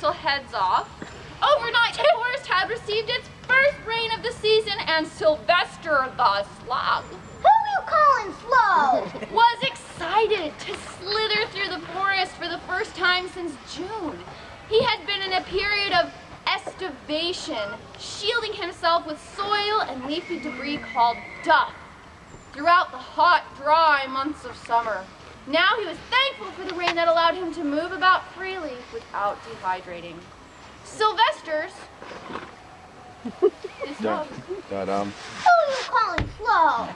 gentle heads off. Overnight, the forest had received its first rain of the season, and Sylvester the Slug, Who you calling slow? was excited to slither through the forest for the first time since June. He had been in a period of estivation, shielding himself with soil and leafy debris called duff throughout the hot, dry months of summer. Now he was thankful for the rain that allowed him to move about freely without dehydrating. Sylvester's is love. Who you calling slow?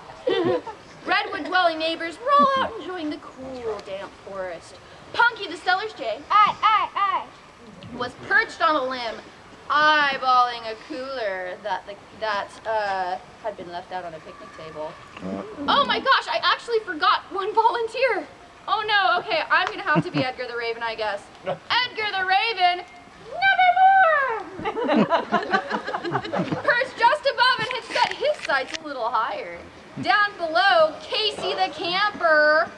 Redwood-dwelling neighbors were all out enjoying the cool, damp forest. Punky the Stellar's jay Aye. was perched on a limb, eyeballing a cooler that had been left out on a picnic table. Oh my gosh, I actually forgot one volunteer. Oh no, okay, I'm gonna have to be Edgar the Raven, I guess. Edgar the Raven, nevermore! Perched just above and had set his sights a little higher. Down below, Casey the camper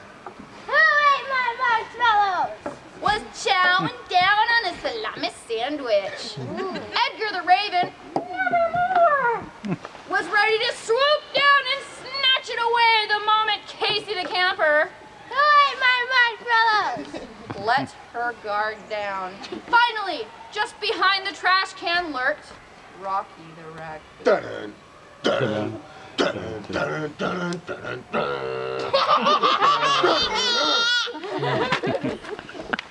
Who ate my marshmallows? was chowing down on a salami sandwich. Edgar the Raven, nevermore, was ready to swoop down and snatch it away the moment Casey the camper Who ate my marshmallows? let her guard down. Finally, just behind the trash can lurked Rocky the raccoon.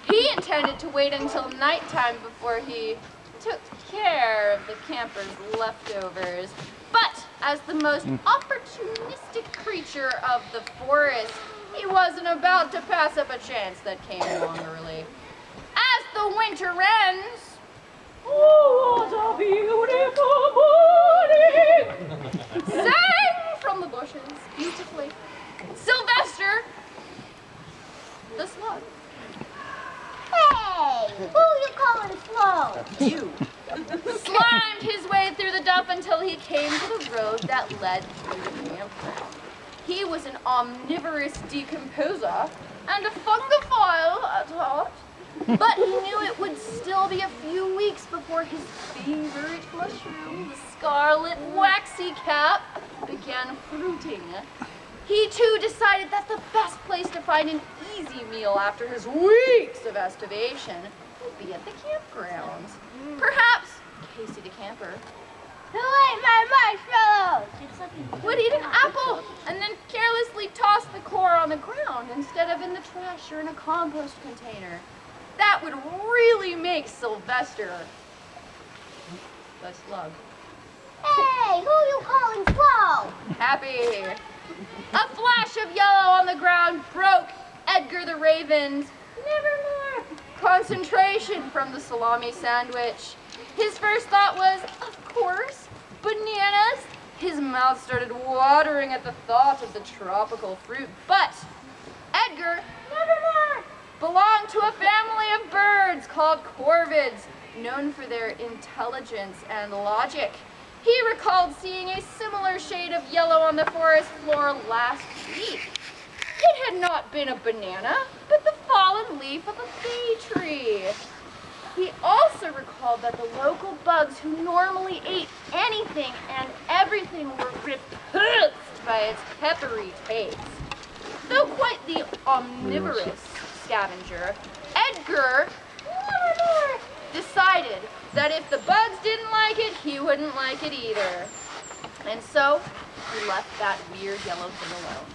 He intended to wait until nighttime before he took care of the camper's leftovers. But as the most opportunistic creature of the forest, he wasn't about to pass up a chance that came along early. As the winter ends, oh, what a beautiful morning! Sang from the bushes beautifully Sylvester the Slug. Hey, who you calling slow? You slimed his way through the duff until he came to the road that led through the campground. He was an omnivorous decomposer and a fungophile at heart, but he knew it would still be a few weeks before his favorite mushroom, the scarlet waxy cap, began fruiting. He too decided that the best place to find an easy meal after his weeks of estivation would be at the campgrounds. Perhaps Casey the camper Who ate my marshmallows? would eat an apple and then carelessly toss the core on the ground instead of in the trash or in a compost container. That would really make Sylvester the Slug Hey, who you calling slow? happy. A flash of yellow on the ground broke Edgar the Raven's nevermore concentration from the salami sandwich. His first thought was, of course, bananas. His mouth started watering at the thought of the tropical fruit. But Edgar, nevermore, belonged to a family of birds called corvids, known for their intelligence and logic. He recalled seeing a similar shade of yellow on the forest floor last week. It had not been a banana, but the fallen leaf of a bay tree. He also recalled that the local bugs who normally ate anything and everything were repulsed by its peppery taste. Though quite the omnivorous scavenger, Edgar nevermore decided that if the bugs didn't like it, he wouldn't like it either. And so, he left that weird yellow thing alone.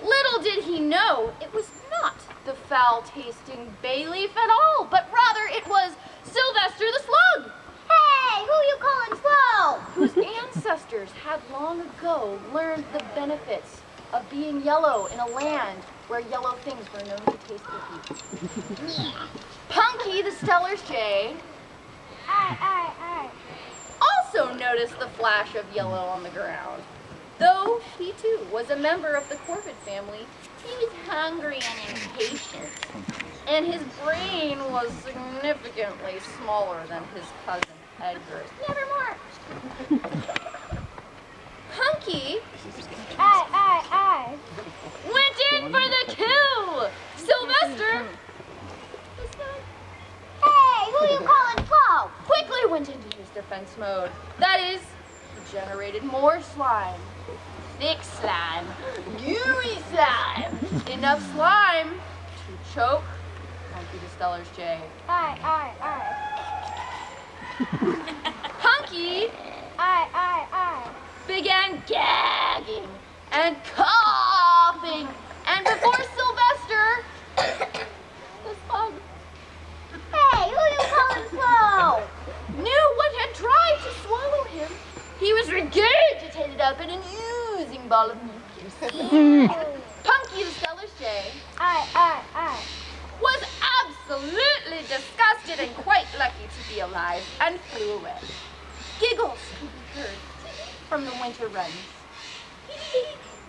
Little did he know it was not the foul-tasting bay leaf at all, but rather it was Sylvester the Slug. Hey, who you calling slow? Whose ancestors had long ago learned the benefits of being yellow in a land where yellow things were known to taste good. Punky the Stellar's jay Aye. also noticed the flash of yellow on the ground. Though he too was a member of the corvid family, he was hungry and impatient, and his brain was significantly smaller than his cousin Edgar's. Nevermore. Punky Aye. went in for the kill. Sylvester. Hey, who you defense mode. That is, he generated more slime. Thick slime. Gooey slime. Enough slime to choke Punky the Stellar's Jay. Aye. Punky Aye. began gagging and coughing, and before Sylvester, the slug, Hey, who you calling slow? knew what had tried to swallow him, he was regurgitated up in an oozing ball of mucus. Punky the Stellar's Jay Aye. was absolutely disgusted and quite lucky to be alive, and flew away. Giggles could be heard from the winter wrens.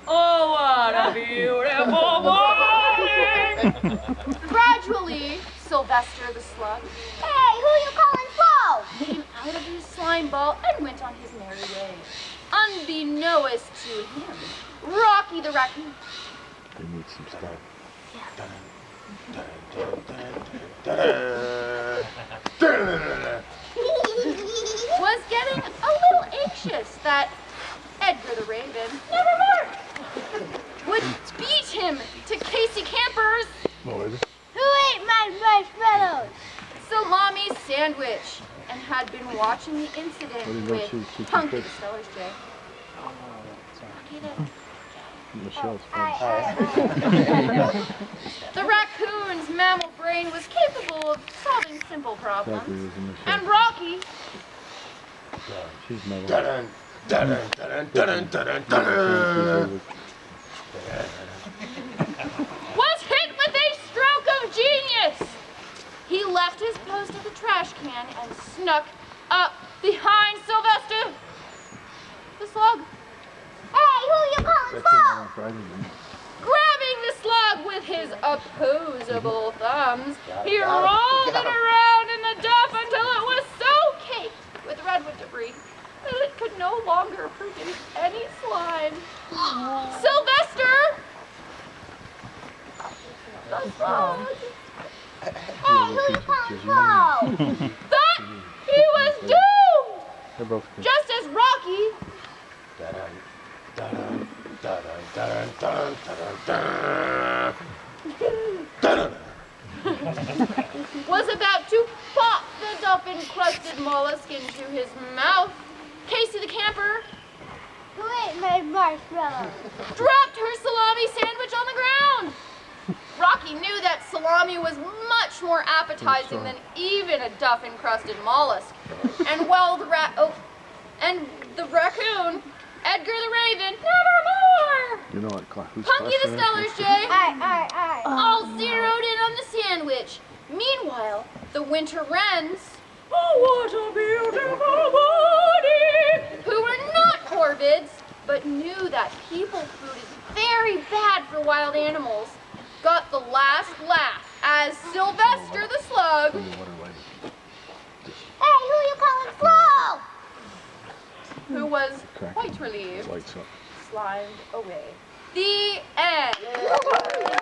Oh, what a beautiful morning! Gradually, Sylvester the slug Hey, who you calling slow? came out of his slime ball and went on his merry way. Unbeknownst to him, Rocky the raccoon They need some stuff. was getting a little anxious that Edgar the Raven, nevermore, would beat him to Casey Camper's Oh, is it? Who ate my marshmallows? salami sandwich and had been watching the incident What do you know, with she Punky the fixed? Stellar's Jay. Michelle's Aye. The raccoon's mammal brain was capable of solving simple Zachary problems. was in Michelle. And Rocky She's metal. was hit with a stroke of genius. He left his post at the trash can and snuck up behind Sylvester the slug. Hey, who you calling slow? Grabbing the slug with his opposable thumbs, he rolled it around in the duff until it was so caked with redwood debris that it could no longer produce any slime. Sylvester the slug Hey, who you calling slow? thought he was doomed, They're both good. just as Rocky was about to pop the duff-encrusted mollusk into his mouth. Casey the camper Who ate my marshmallows? dropped her salami sandwich on the ground. Rocky knew that salami was much more appetizing than even a duff-encrusted mollusk. And while the raccoon, Edgar the Raven, nevermore, You know what class? Punky the Stellar's Jay, Aye. all zeroed in on the sandwich. Meanwhile, the winter wrens, oh, what a beautiful morning, who were not corvids, but knew that people food is very bad for wild animals, got the last laugh as Sylvester the slug Hey, who you calling slow? who was quite relieved, Lights up. slimed away. The end.